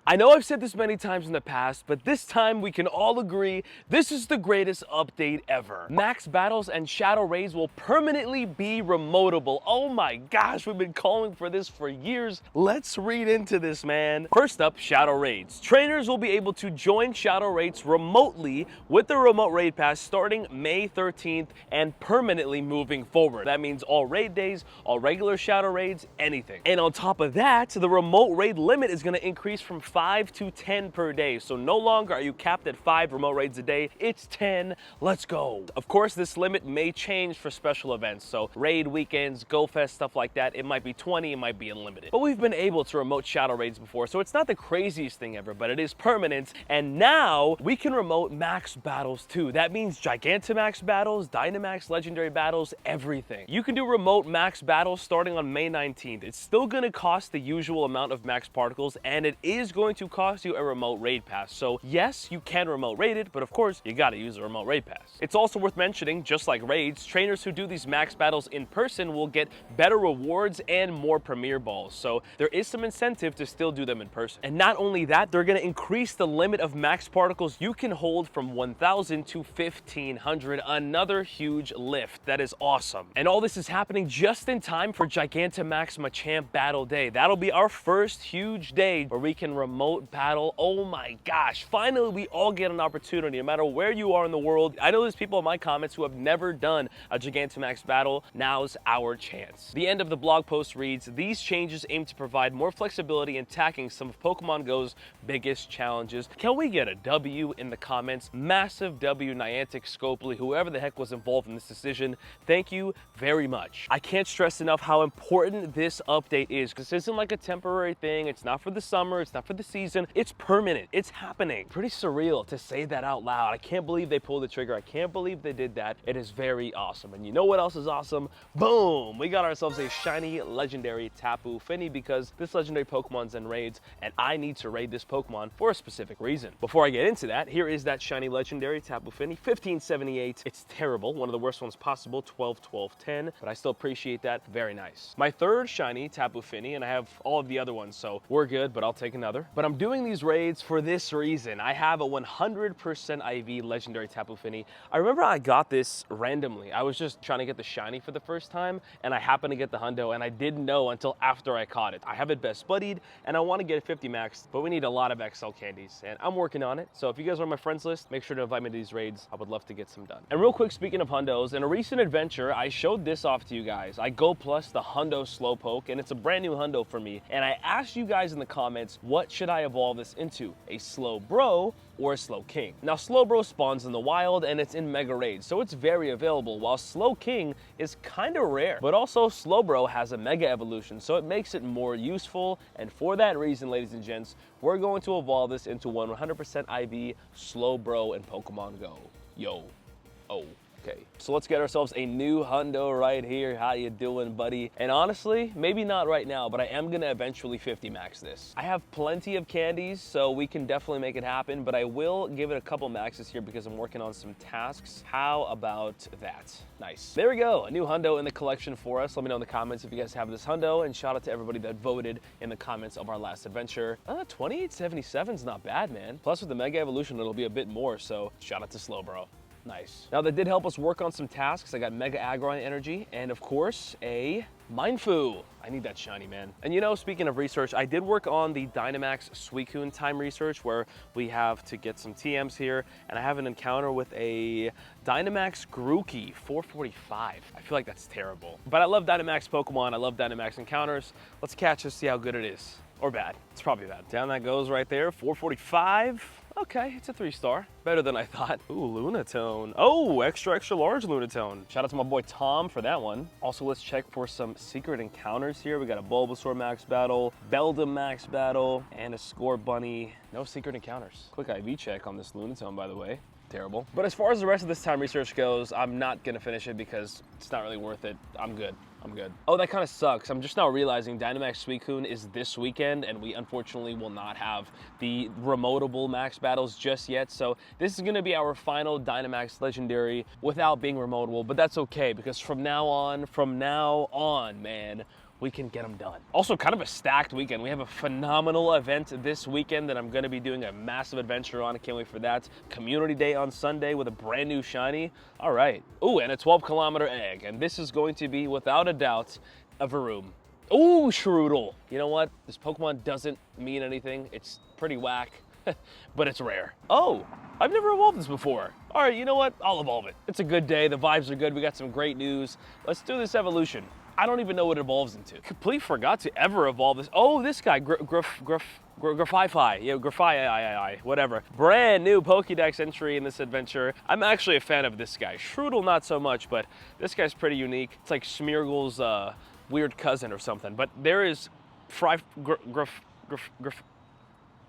I know I've said this many times in the past, but this time we can all agree this is the greatest update ever. Max battles and shadow raids will permanently be remotable. Oh my gosh, we've been calling for this for years. Let's read into this, man. First up, shadow raids. Trainers will be able to join shadow raids remotely with the remote raid pass starting May 13th and permanently moving forward. That means all raid days, all regular shadow raids, anything. And on top of that, the remote raid limit is going to increase from 5 to 10 per day. So no longer are you capped at 5 remote raids a day, it's 10. Let's go. Of course, this limit may change for special events. So raid weekends, Go Fest, stuff like that. It might be 20, it might be unlimited. But we've been able to remote shadow raids before, so it's not the craziest thing ever, but it is permanent. And now we can remote max battles too. That means Gigantamax battles, Dynamax legendary battles, everything. You can do remote max battles starting on May 19th. It's still going to cost the usual amount of max particles, and it is going to cost you a remote raid pass. So yes, you can remote raid it, but of course you got to use a remote raid pass. It's also worth mentioning, just like raids, trainers who do these max battles in person will get better rewards and more premier balls. So there is some incentive to still do them in person. And not only that, they're going to increase the limit of max particles you can hold from 1,000 to 1,500. Another huge lift. That is awesome. And all this is happening just in time for Gigantamax Machamp Battle Day. That'll be our first huge day where we can remote battle. Oh my gosh. Finally, we all get an opportunity, no matter where you are in the world. I know there's people in my comments who have never done a Gigantamax battle. Now's our chance. The end of the blog post reads, these changes aim to provide more flexibility in tackling some of Pokemon Go's biggest challenges. Can we get a W in the comments? Massive W, Niantic, Scopely, whoever the heck was involved in this decision. Thank you very much. I can't stress enough how important this update is, because this isn't like a temporary thing. It's not for the summer. It's not for the season. It's permanent. It's happening. Pretty surreal to say that out loud. I can't believe they pulled the trigger. I can't believe they did that. It is very awesome. And you know what else is awesome? Boom! We got ourselves a shiny legendary Tapu Fini, because this legendary Pokemon's in raids, and I need to raid this Pokemon for a specific reason. Before I get into that, here is that shiny legendary Tapu Fini, 1578. It's terrible. One of the worst ones possible, 12, 12, 10, but I still appreciate that. Very nice. My third shiny Tapu Fini, and I have all of the other ones, so we're good, but I'll take another. But I'm doing these raids for this reason. I have a 100% IV legendary Tapu Fini. I remember I got this randomly. I was just trying to get the shiny for the first time, and I happened to get the hundo, and I didn't know until after I caught it. I have it best buddied, and I want to get it 50 max, but we need a lot of XL candies, and I'm working on it. So if you guys are on my friends list, make sure to invite me to these raids. I would love to get some done. And real quick, speaking of hundos, in a recent adventure, I showed this off to you guys. I Go Plus the Hundo Slowpoke, and it's a brand new hundo for me. And I asked you guys in the comments, what should I evolve this into? A Slowbro or a Slowking? Now, Slowbro spawns in the wild, and it's in Mega Raids, so it's very available, while Slowking is kind of rare. But also, Slowbro has a Mega Evolution, so it makes it more useful. And for that reason, ladies and gents, we're going to evolve this into 100% IV Slowbro in Pokemon Go. Yo. Oh. Okay, so let's get ourselves a new hundo right here. How you doing, buddy? And honestly, maybe not right now, but I am gonna eventually 50 max this. I have plenty of candies, so we can definitely make it happen, but I will give it a couple maxes here because I'm working on some tasks. How about that? Nice. There we go, a new hundo in the collection for us. Let me know in the comments if you guys have this hundo, and shout out to everybody that voted in the comments of our last adventure. 2877 is not bad, man. Plus with the Mega Evolution, it'll be a bit more, so shout out to Slowbro. Nice. Now that did help us work on some tasks. I got Mega Aggron Energy and of course a Mindfu. I need that shiny, man. And you know, speaking of research, I did work on the Dynamax Suicune time research where we have to get some TMs here, and I have an encounter with a Dynamax Grookey 445. I feel like that's terrible. But I love Dynamax Pokemon. I love Dynamax encounters. Let's catch it, see how good it is. Or bad. It's probably bad. Down that goes right there, 445. Okay, it's a 3-star. Better than I thought. Ooh, Lunatone. Oh, extra large Lunatone. Shout out to my boy Tom for that one. Also, let's check for some secret encounters here. We got a Bulbasaur max battle, Beldum max battle, and a Scorbunny. No secret encounters. Quick IV check on this Lunatone, by the way. Terrible. But as far as the rest of this time research goes, I'm not gonna finish it because it's not really worth it. I'm good. I'm good. Oh, that kind of sucks. I'm just now realizing Dynamax Suicune is this weekend, and we unfortunately will not have the remotable max battles just yet. So this is gonna be our final Dynamax Legendary without being remotable, but that's okay because from now on, man, we can get them done. Also, kind of a stacked weekend. We have a phenomenal event this weekend that I'm gonna be doing a massive adventure on. I can't wait for that. Community Day on Sunday with a brand new shiny. All right. Ooh, and a 12-kilometer egg. And this is going to be, without a doubt, a Varoom. Ooh, Shroodle. You know what? This Pokemon doesn't mean anything. It's pretty whack, but it's rare. Oh, I've never evolved this before. All right, you know what? I'll evolve it. It's a good day. The vibes are good. We got some great news. Let's do this evolution. I don't even know what it evolves into. Completely forgot to ever evolve this. Oh, this guy, Graffi, yeah, Graffi, whatever. Brand new Pokédex entry in this adventure. I'm actually a fan of this guy. Shroodle, not so much, but this guy's pretty unique. It's like Smeargle's weird cousin or something. But there is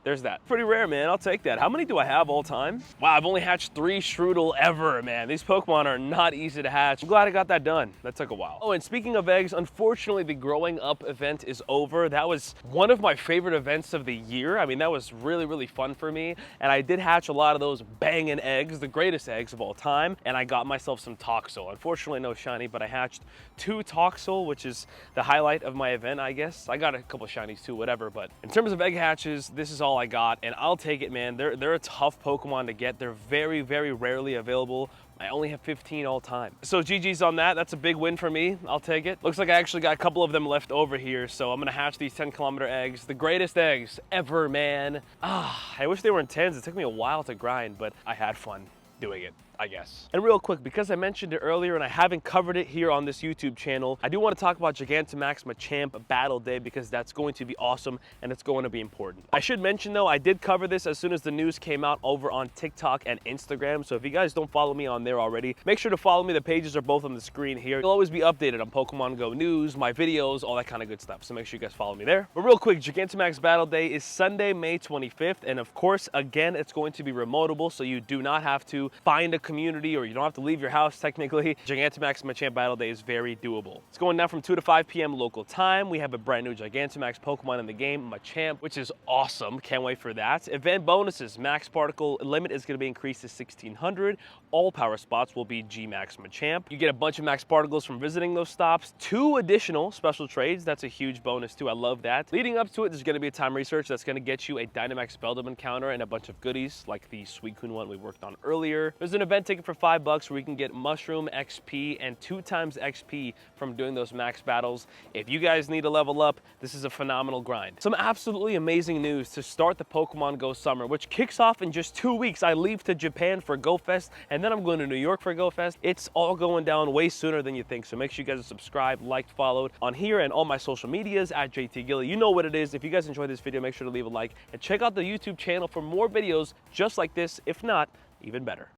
there's that. Pretty rare, man. I'll take that. How many do I have all time? Wow, I've only hatched 3 Shroodle ever, man. These Pokemon are not easy to hatch. I'm glad I got that done. That took a while. Oh, and speaking of eggs, unfortunately, the growing up event is over. That was one of my favorite events of the year. I mean, that was really, really fun for me. And I did hatch a lot of those banging eggs, the greatest eggs of all time. And I got myself some Toxel. Unfortunately, no shiny, but I hatched 2 Toxel, which is the highlight of my event, I guess. I got a couple shinies too, whatever. But in terms of egg hatches, this is all I got, and I'll take it, man. They're a tough Pokemon to get. They're very, very rarely available. I only have 15 all time. So GG's on that. That's a big win for me. I'll take it. Looks like I actually got a couple of them left over here, so I'm gonna hatch these 10-kilometer eggs. The greatest eggs ever, man. I wish they were in 10s. It took me a while to grind, but I had fun doing it, I guess. And real quick, because I mentioned it earlier and I haven't covered it here on this YouTube channel, I do want to talk about Gigantamax Machamp Battle Day because that's going to be awesome and it's going to be important. I should mention though, I did cover this as soon as the news came out over on TikTok and Instagram, so if you guys don't follow me on there already, make sure to follow me. The pages are both on the screen here. You'll always be updated on Pokemon Go news, my videos, all that kind of good stuff, so make sure you guys follow me there. But real quick, Gigantamax Battle Day is Sunday, May 25th, and of course, again, it's going to be remotable, so you do not have to find a community or you don't have to leave your house technically. Gigantamax Machamp Battle Day is very doable. It's going down from 2 to 5 p.m. local time. We have a brand new Gigantamax Pokemon in the game, Machamp, which is awesome. Can't wait for that. Event bonuses, max particle limit is going to be increased to 1,600. All power spots will be G-Max Machamp. You get a bunch of max particles from visiting those stops. 2 additional special trades. That's a huge bonus too. I love that. Leading up to it, there's going to be a time research that's going to get you a Dynamax Beldum encounter and a bunch of goodies like the Suicune one we worked on earlier. There's an event ticket for $5 where you can get Mushroom XP and 2 times XP from doing those max battles. If you guys need to level up, this is a phenomenal grind. Some absolutely amazing news to start the Pokemon Go summer, which kicks off in just 2 weeks. I leave to Japan for Go Fest, and then I'm going to New York for Go Fest. It's all going down way sooner than you think, so make sure you guys are subscribed, liked, followed on here and all my social medias at JT Gilly. You know what it is. If you guys enjoyed this video, make sure to leave a like and check out the YouTube channel for more videos just like this, if not, even better.